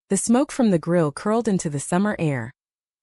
The smoke from the grill curled into the summer air,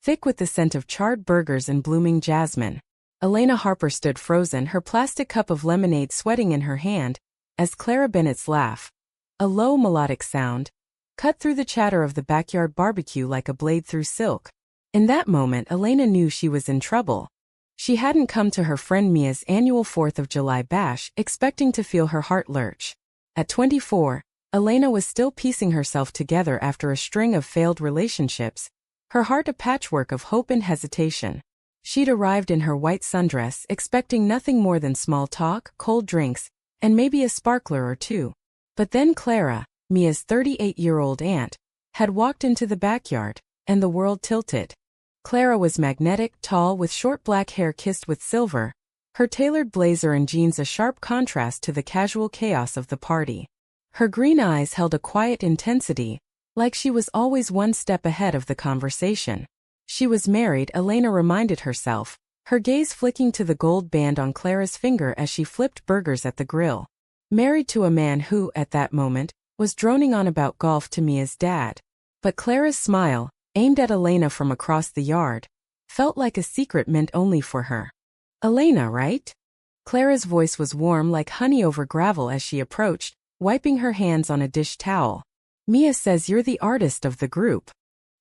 thick with the scent of charred burgers and blooming jasmine. Elena Harper stood frozen, her plastic cup of lemonade sweating in her hand, as Clara Bennett's laugh, a low melodic sound, cut through the chatter of the backyard barbecue like a blade through silk. In that moment, Elena knew she was in trouble. She hadn't come to her friend Mia's annual 4th of July bash expecting to feel her heart lurch. At 24, Elena was still piecing herself together after a string of failed relationships, her heart a patchwork of hope and hesitation. She'd arrived in her white sundress expecting nothing more than small talk, cold drinks, and maybe a sparkler or two. But then Clara, Mia's 38-year-old aunt, had walked into the backyard, and the world tilted. Clara was magnetic, tall, with short black hair kissed with silver, her tailored blazer and jeans a sharp contrast to the casual chaos of the party. Her green eyes held a quiet intensity, like she was always one step ahead of the conversation. She was married, Elena reminded herself, her gaze flicking to the gold band on Clara's finger as she flipped burgers at the grill. Married to a man who, at that moment, was droning on about golf to Mia's dad. But Clara's smile, aimed at Elena from across the yard, felt like a secret meant only for her. Elena, right? Clara's voice was warm like honey over gravel as she approached, wiping her hands on a dish towel. Mia says you're the artist of the group.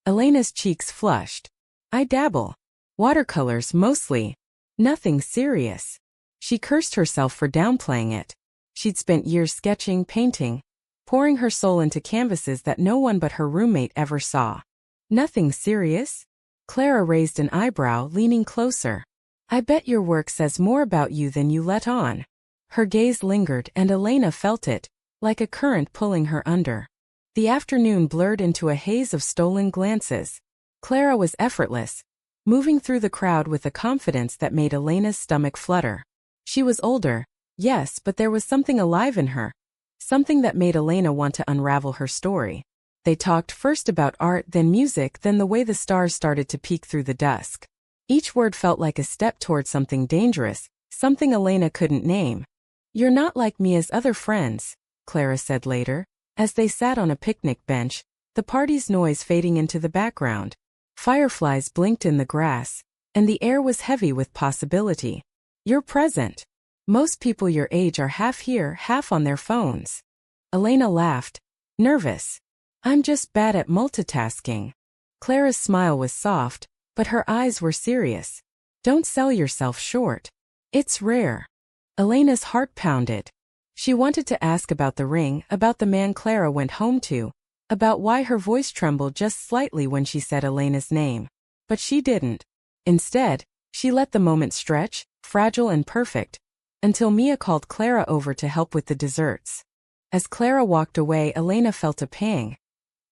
Elena's cheeks flushed. I dabble. Watercolors mostly. Nothing serious. She cursed herself for downplaying it. She'd spent years sketching, painting, pouring her soul into canvases that no one but her roommate ever saw. Nothing serious? Clara raised an eyebrow, leaning closer. I bet your work says more about you than you let on. Her gaze lingered and Elena felt it, like a current pulling her under. The afternoon blurred into a haze of stolen glances. Clara was effortless, moving through the crowd with a confidence that made Elena's stomach flutter. She was older, yes, but there was something alive in her, something that made Elena want to unravel her story. They talked first about art, then music, then the way the stars started to peek through the dusk. Each word felt like a step toward something dangerous, something Elena couldn't name. You're not like Mia's other friends, Clara said later, as they sat on a picnic bench, the party's noise fading into the background. Fireflies blinked in the grass, and the air was heavy with possibility. You're present. Most people your age are half here, half on their phones. Elena laughed, nervous. I'm just bad at multitasking. Clara's smile was soft, but her eyes were serious. Don't sell yourself short. It's rare. Elena's heart pounded. She wanted to ask about the ring, about the man Clara went home to, about why her voice trembled just slightly when she said Elena's name. But she didn't. Instead, she let the moment stretch, fragile and perfect, until Mia called Clara over to help with the desserts. As Clara walked away, Elena felt a pang.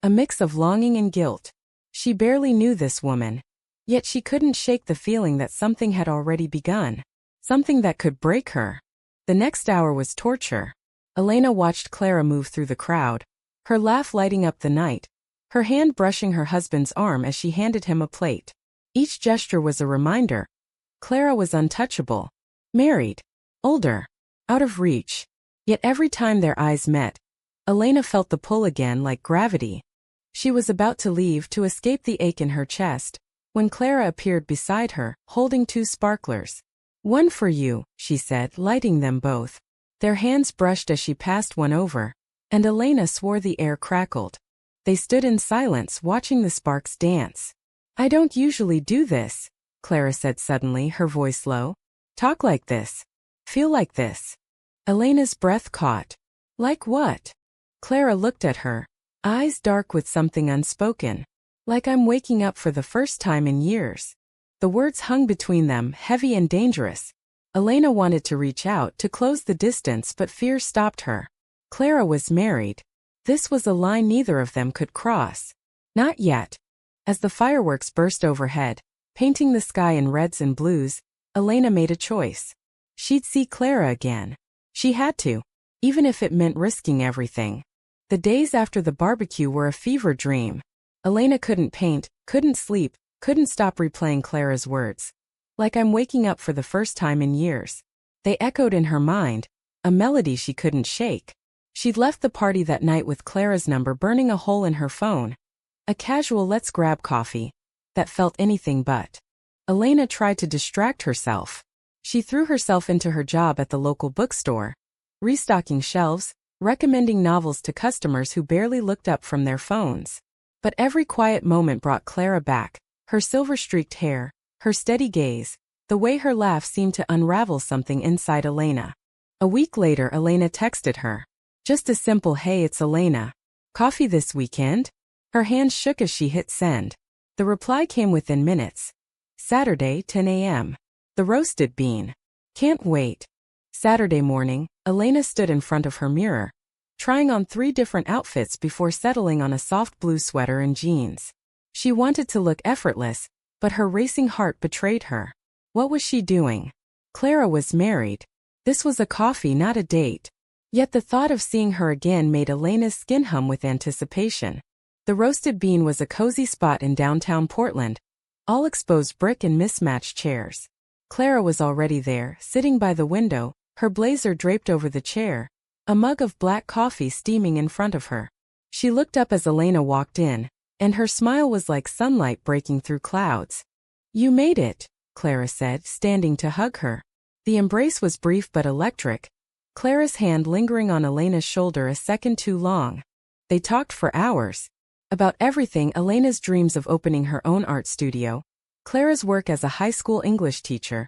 A mix of longing and guilt. She barely knew this woman. Yet she couldn't shake the feeling that something had already begun. Something that could break her. The next hour was torture. Elena watched Clara move through the crowd, her laugh lighting up the night, her hand brushing her husband's arm as she handed him a plate. Each gesture was a reminder. Clara was untouchable. Married. Older. Out of reach. Yet every time their eyes met, Elena felt the pull again like gravity. She was about to leave to escape the ache in her chest, when Clara appeared beside her, holding 2 sparklers. One for you, she said, lighting them both. Their hands brushed as she passed one over, and Elena swore the air crackled. They stood in silence, watching the sparks dance. I don't usually do this, Clara said suddenly, her voice low. Talk like this. Feel like this. Elena's breath caught. Like what? Clara looked at her, eyes dark with something unspoken. Like I'm waking up for the first time in years. The words hung between them, heavy and dangerous. Elena wanted to reach out to close the distance, but fear stopped her. Clara was married. This was a line neither of them could cross. Not yet. As the fireworks burst overhead, painting the sky in reds and blues, Elena made a choice. She'd see Clara again. She had to, even if it meant risking everything. The days after the barbecue were a fever dream. Elena couldn't paint, couldn't sleep, couldn't stop replaying Clara's words. Like I'm waking up for the first time in years. They echoed in her mind, a melody she couldn't shake. She'd left the party that night with Clara's number burning a hole in her phone, A casual let's grab coffee that felt anything but. Elena tried to distract herself. She threw herself into her job at the local bookstore, restocking shelves, recommending novels to customers who barely looked up from their phones. But every quiet moment brought Clara back, her silver-streaked hair, her steady gaze, the way her laugh seemed to unravel something inside Elena. A week later, Elena texted her. Just a simple "Hey, it's Elena. Coffee this weekend?" Her hands shook as she hit send. The reply came within minutes. Saturday, 10 a.m. The roasted bean. Can't wait. Saturday morning, Elena stood in front of her mirror, trying on 3 different outfits before settling on a soft blue sweater and jeans. She wanted to look effortless, but her racing heart betrayed her. What was she doing? Clara was married. This was a coffee, not a date. Yet the thought of seeing her again made Elena's skin hum with anticipation. The roasted bean was a cozy spot in downtown Portland, all exposed brick and mismatched chairs. Clara was already there, sitting by the window, her blazer draped over the chair, a mug of black coffee steaming in front of her. She looked up as Elena walked in, and her smile was like sunlight breaking through clouds. "You made it," Clara said, standing to hug her. The embrace was brief but electric, Clara's hand lingering on Elena's shoulder a second too long. They talked for hours. About everything: Elena's dreams of opening her own art studio, Clara's work as a high school English teacher,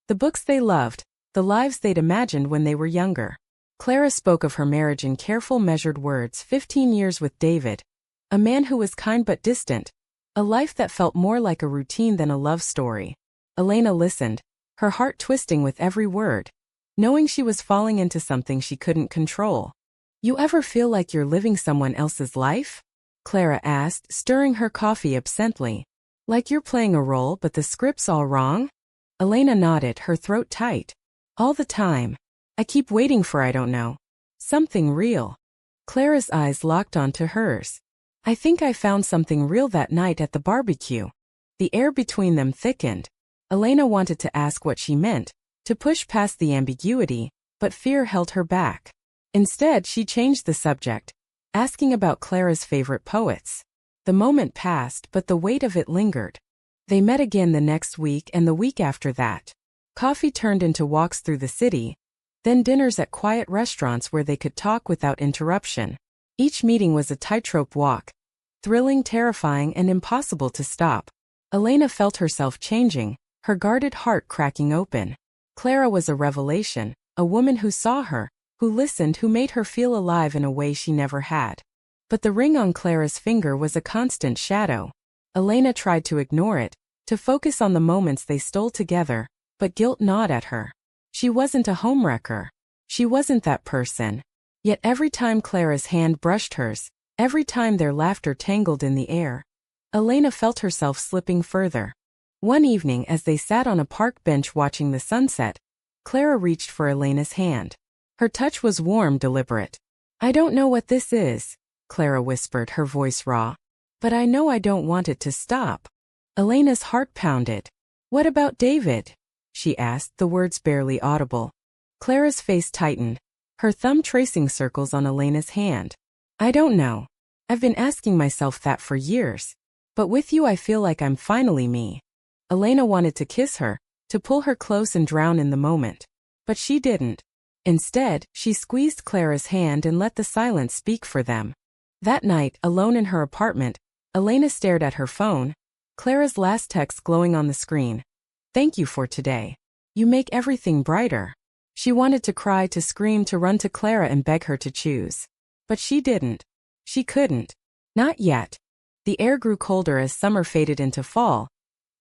the books they loved, the lives they'd imagined when they were younger. Clara spoke of her marriage in careful, measured words: 15 years with David, a man who was kind but distant, a life that felt more like a routine than a love story. Elena listened, her heart twisting with every word, knowing she was falling into something she couldn't control. "You ever feel like you're living someone else's life?" Clara asked, stirring her coffee absently. "Like you're playing a role but the script's all wrong?" Elena nodded, her throat tight. "All the time. I keep waiting for I don't know. Something real." Clara's eyes locked onto hers. "I think I found something real that night at the barbecue." The air between them thickened. Elena wanted to ask what she meant, to push past the ambiguity, but fear held her back. Instead, she changed the subject, asking about Clara's favorite poets. The moment passed, but the weight of it lingered. They met again the next week and the week after that. Coffee turned into walks through the city, then dinners at quiet restaurants where they could talk without interruption. Each meeting was a tightrope walk, thrilling, terrifying, and impossible to stop. Elena felt herself changing, her guarded heart cracking open. Clara was a revelation, a woman who saw her, who listened, who made her feel alive in a way she never had. But the ring on Clara's finger was a constant shadow. Elena tried to ignore it, to focus on the moments they stole together, but guilt gnawed at her. She wasn't a homewrecker. She wasn't that person. Yet every time Clara's hand brushed hers, every time their laughter tangled in the air, Elena felt herself slipping further. One evening, as they sat on a park bench watching the sunset, Clara reached for Elena's hand. Her touch was warm, deliberate. "I don't know what this is," Clara whispered, her voice raw. "But I know I don't want it to stop." Elena's heart pounded. "What about David?" she asked, the words barely audible. Clara's face tightened, her thumb tracing circles on Elena's hand. "I don't know. I've been asking myself that for years. But with you I feel like I'm finally me." Elena wanted to kiss her, to pull her close and drown in the moment. But she didn't. Instead, she squeezed Clara's hand and let the silence speak for them. That night, alone in her apartment, Elena stared at her phone, Clara's last text glowing on the screen. "Thank you for today. You make everything brighter." She wanted to cry, to scream, to run to Clara and beg her to choose. But she didn't. She couldn't. Not yet. The air grew colder as summer faded into fall,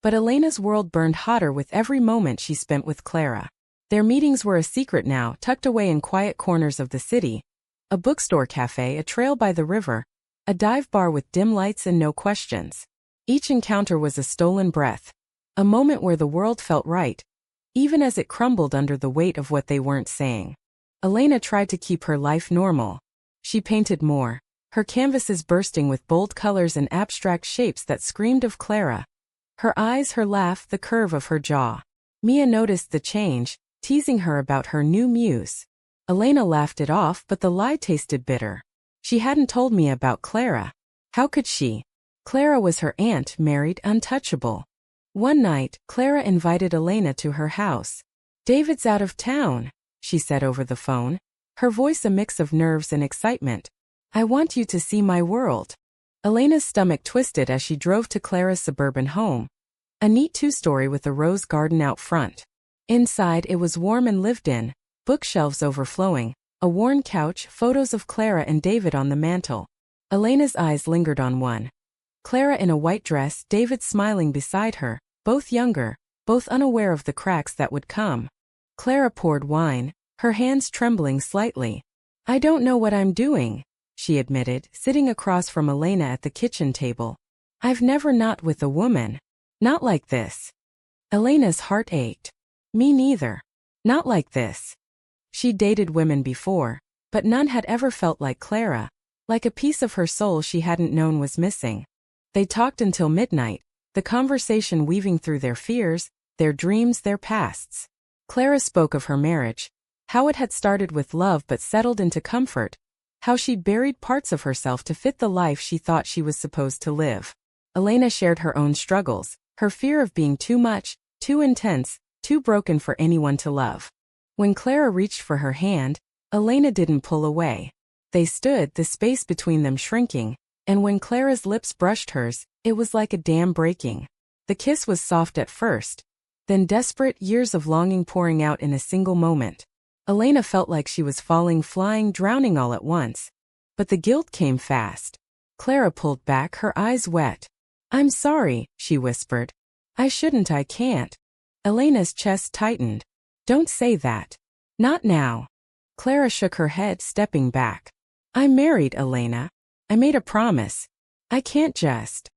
but Elena's world burned hotter with every moment she spent with Clara. Their meetings were a secret now, tucked away in quiet corners of the city. A bookstore cafe, a trail by the river, a dive bar with dim lights and no questions. Each encounter was a stolen breath, a moment where the world felt right, even as it crumbled under the weight of what they weren't saying. Elena tried to keep her life normal. She painted more, her canvases bursting with bold colors and abstract shapes that screamed of Clara. Her eyes, her laugh, the curve of her jaw. Mia noticed the change, teasing her about her new muse. Elena laughed it off, but the lie tasted bitter. She hadn't told Mia about Clara. How could she? Clara was her aunt, married, untouchable. One night, Clara invited Elena to her house. "David's out of town," she said over the phone, her voice a mix of nerves and excitement. "I want you to see my world." Elena's stomach twisted as she drove to Clara's suburban home, a neat two-story with a rose garden out front. Inside, it was warm and lived in, bookshelves overflowing, a worn couch, photos of Clara and David on the mantel. Elena's eyes lingered on one. Clara in a white dress, David smiling beside her, both younger, both unaware of the cracks that would come. Clara poured wine, her hands trembling slightly. "I don't know what I'm doing," she admitted, sitting across from Elena at the kitchen table. "I've never not with a woman. Not like this." Elena's heart ached. "Me neither. Not like this." She'd dated women before, but none had ever felt like Clara, like a piece of her soul she hadn't known was missing. They talked until midnight, the conversation weaving through their fears, their dreams, their pasts. Clara spoke of her marriage, how it had started with love but settled into comfort, how she'd buried parts of herself to fit the life she thought she was supposed to live. Elena shared her own struggles, her fear of being too much, too intense, too broken for anyone to love. When Clara reached for her hand, Elena didn't pull away. They stood, the space between them shrinking, and when Clara's lips brushed hers, it was like a dam breaking. The kiss was soft at first, then desperate, years of longing pouring out in a single moment. Elena felt like she was falling, flying, drowning all at once. But the guilt came fast. Clara pulled back, her eyes wet. "I'm sorry," she whispered. "I shouldn't, I can't." Elena's chest tightened. "Don't say that. Not now." Clara shook her head, stepping back. "I'm married, Elena. I made a promise. I can't just."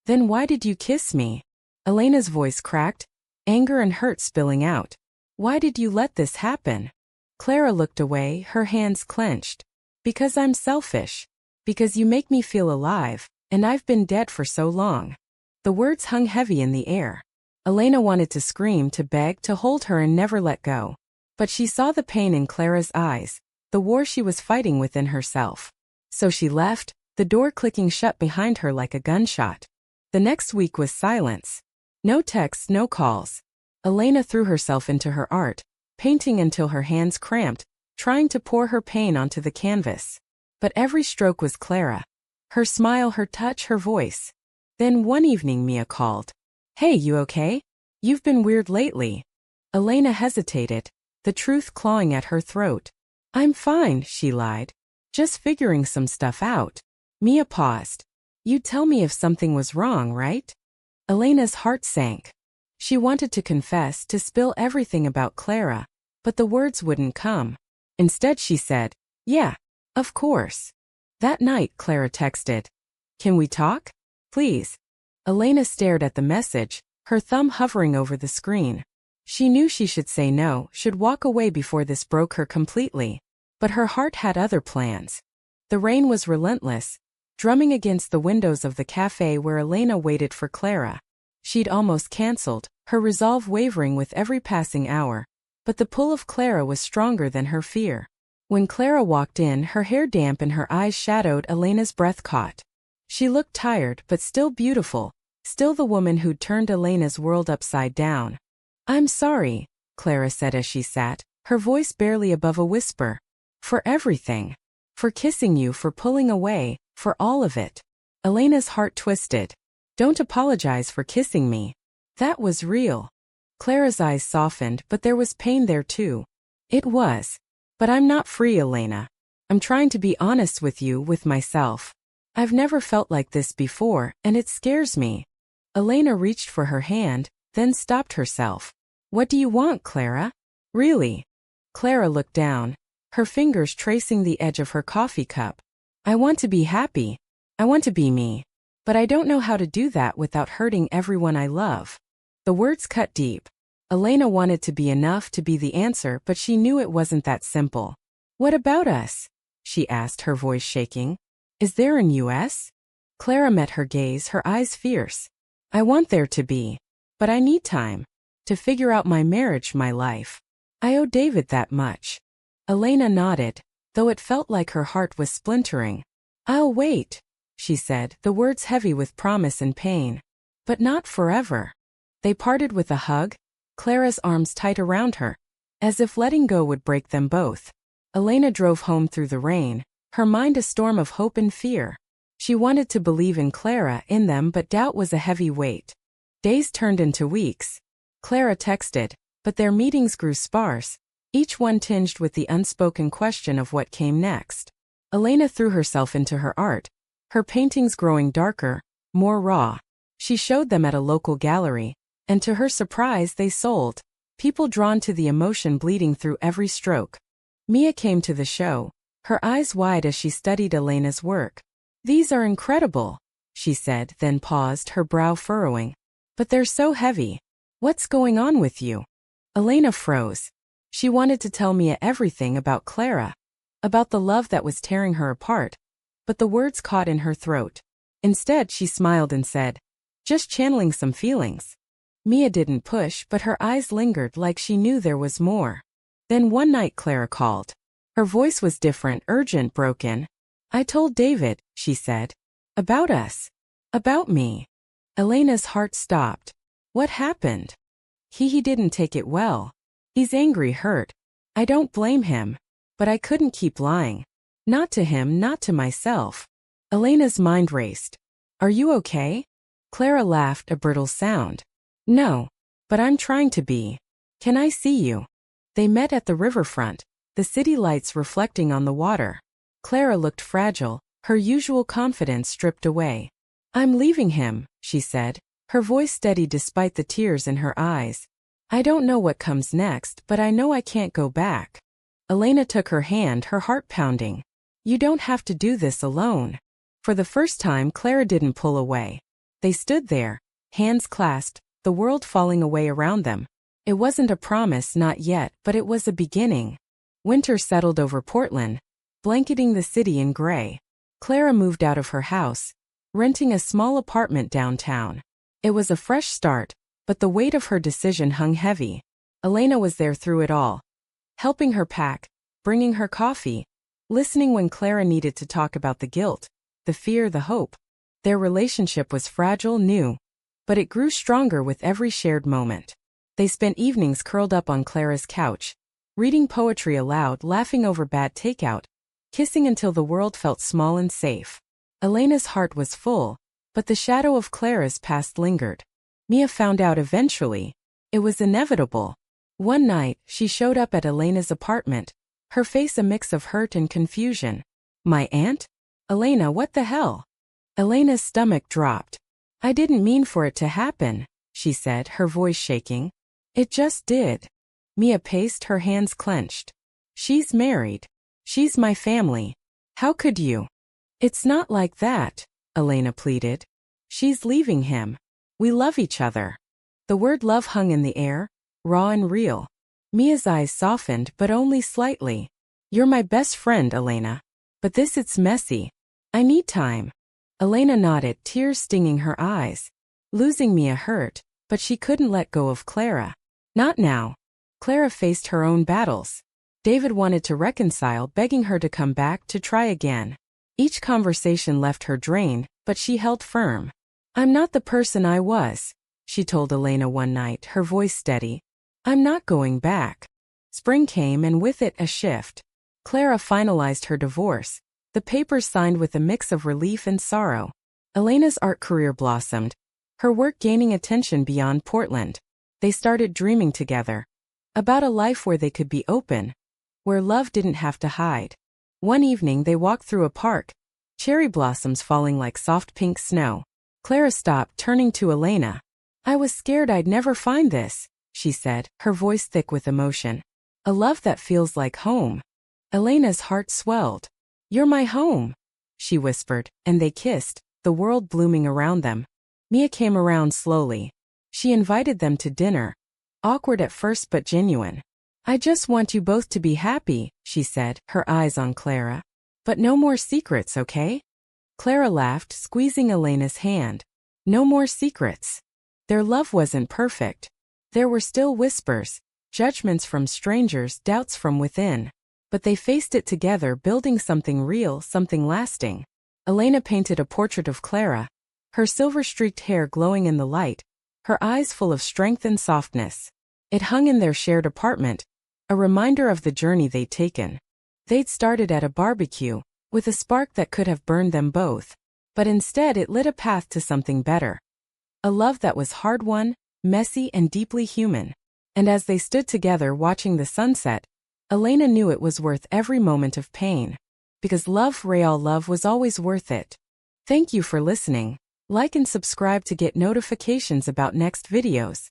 "Then why did you kiss me?" Elena's voice cracked, anger and hurt spilling out. "Why did you let this happen?" Clara looked away, her hands clenched. "Because I'm selfish. Because you make me feel alive, and I've been dead for so long." The words hung heavy in the air. Elena wanted to scream, to beg, to hold her and never let go. But she saw the pain in Clara's eyes, the war she was fighting within herself. So she left, the door clicking shut behind her like a gunshot. The next week was silence. No texts, no calls. Elena threw herself into her art, painting until her hands cramped, trying to pour her pain onto the canvas. But every stroke was Clara. Her smile, her touch, her voice. Then one evening Mia called. "Hey, you okay? You've been weird lately." Elena hesitated, the truth clawing at her throat. "I'm fine," she lied. "Just figuring some stuff out." Mia paused. "You'd tell me if something was wrong, right?" Elena's heart sank. She wanted to confess, to spill everything about Clara, but the words wouldn't come. Instead she said, "Yeah, of course." That night Clara texted, "Can we talk? Please." Elena stared at the message, her thumb hovering over the screen. She knew she should say no, should walk away before this broke her completely. But her heart had other plans. The rain was relentless, drumming against the windows of the cafe where Elena waited for Clara. She'd almost canceled, her resolve wavering with every passing hour. But the pull of Clara was stronger than her fear. When Clara walked in, her hair damp and her eyes shadowed, Elena's breath caught. She looked tired, but still beautiful, still the woman who'd turned Elena's world upside down. "I'm sorry," Clara said as she sat, her voice barely above a whisper. "For everything. For kissing you, for pulling away, for all of it." Elena's heart twisted. "Don't apologize for kissing me. That was real." Clara's eyes softened, but there was pain there too. "It was. But I'm not free, Elena. I'm trying to be honest with you, with myself. I've never felt like this before, and it scares me." Elena reached for her hand, then stopped herself. "What do you want, Clara? Really?" Clara looked down, her fingers tracing the edge of her coffee cup. "I want to be happy. I want to be me. But I don't know how to do that without hurting everyone I love." The words cut deep. Elena wanted to be enough to be the answer, but she knew it wasn't that simple. "What about us?" she asked, her voice shaking. "Is there an US?" Clara met her gaze, her eyes fierce. "I want there to be. But I need time. To figure out my marriage, my life. I owe David that much." Elena nodded, though it felt like her heart was splintering. "I'll wait." she said, the words heavy with promise and pain. But not forever. They parted with a hug, Clara's arms tight around her, as if letting go would break them both. Elena drove home through the rain, her mind a storm of hope and fear. She wanted to believe in Clara, in them, but doubt was a heavy weight. Days turned into weeks. Clara texted, but their meetings grew sparse, each one tinged with the unspoken question of what came next. Elena threw herself into her art, her paintings growing darker, more raw. She showed them at a local gallery, and to her surprise they sold, people drawn to the emotion bleeding through every stroke. Mia came to the show, her eyes wide as she studied Elena's work. "These are incredible," she said, then paused, her brow furrowing. "But they're so heavy. What's going on with you?" Elena froze. She wanted to tell Mia everything about Clara, about the love that was tearing her apart, but the words caught in her throat. Instead, she smiled and said, "Just channeling some feelings." Mia didn't push, but her eyes lingered like she knew there was more. Then one night Clara called. Her voice was different, urgent, broken. "I told David," she said. "About us. About me." Elena's heart stopped. "What happened?" He didn't take it well. He's angry, hurt. I don't blame him. But I couldn't keep lying. Not to him, not to myself." Elena's mind raced. "Are you okay?" Clara laughed, a brittle sound. "No. But I'm trying to be. Can I see you?" They met at the riverfront, the city lights reflecting on the water. Clara looked fragile, her usual confidence stripped away. "I'm leaving him," she said, her voice steady despite the tears in her eyes. "I don't know what comes next, but I know I can't go back." Elena took her hand, her heart pounding. "You don't have to do this alone." For the first time, Clara didn't pull away. They stood there, hands clasped, the world falling away around them. It wasn't a promise, not yet, but it was a beginning. Winter settled over Portland, blanketing the city in gray. Clara moved out of her house, renting a small apartment downtown. It was a fresh start, but the weight of her decision hung heavy. Elena was there through it all, helping her pack, bringing her coffee, listening when Clara needed to talk about the guilt, the fear, the hope. Their relationship was fragile, new, but it grew stronger with every shared moment. They spent evenings curled up on Clara's couch, reading poetry aloud, laughing over bad takeout, kissing until the world felt small and safe. Elena's heart was full, but the shadow of Clara's past lingered. Mia found out eventually. It was inevitable. One night, she showed up at Elena's apartment, her face a mix of hurt and confusion. "My aunt? Elena, what the hell?" Elena's stomach dropped. "I didn't mean for it to happen," she said, her voice shaking. "It just did." Mia paced, her hands clenched. "She's married. She's my family. How could you?" "It's not like that," Elena pleaded. "She's leaving him. We love each other." The word love hung in the air, raw and real. Mia's eyes softened, but only slightly. "You're my best friend, Elena. But it's messy. I need time." Elena nodded, tears stinging her eyes. Losing Mia hurt, but she couldn't let go of Clara. Not now. Clara faced her own battles. David wanted to reconcile, begging her to come back, to try again. Each conversation left her drained, but she held firm. "I'm not the person I was," she told Elena one night, her voice steady. "I'm not going back." Spring came, and with it a shift. Clara finalized her divorce, the papers signed with a mix of relief and sorrow. Elena's art career blossomed, her work gaining attention beyond Portland. They started dreaming together, about a life where they could be open, where love didn't have to hide. One evening they walked through a park, cherry blossoms falling like soft pink snow. Clara stopped, turning to Elena. "I was scared I'd never find this," she said, her voice thick with emotion. "A love that feels like home." Elena's heart swelled. "You're my home," she whispered, and they kissed, the world blooming around them. Mia came around slowly. She invited them to dinner. Awkward at first but genuine. "I just want you both to be happy," she said, her eyes on Clara. "But no more secrets, okay?" Clara laughed, squeezing Elena's hand. No more secrets. Their love wasn't perfect. There were still whispers, judgments from strangers, doubts from within. But they faced it together, building something real, something lasting. Elena painted a portrait of Clara, her silver-streaked hair glowing in the light, her eyes full of strength and softness. It hung in their shared apartment, a reminder of the journey they'd taken. They'd started at a barbecue, with a spark that could have burned them both, but instead it lit a path to something better. A love that was hard-won, messy, and deeply human. And as they stood together watching the sunset, Elena knew it was worth every moment of pain. Because real love was always worth it. Thank you for listening. Like and subscribe to get notifications about next videos.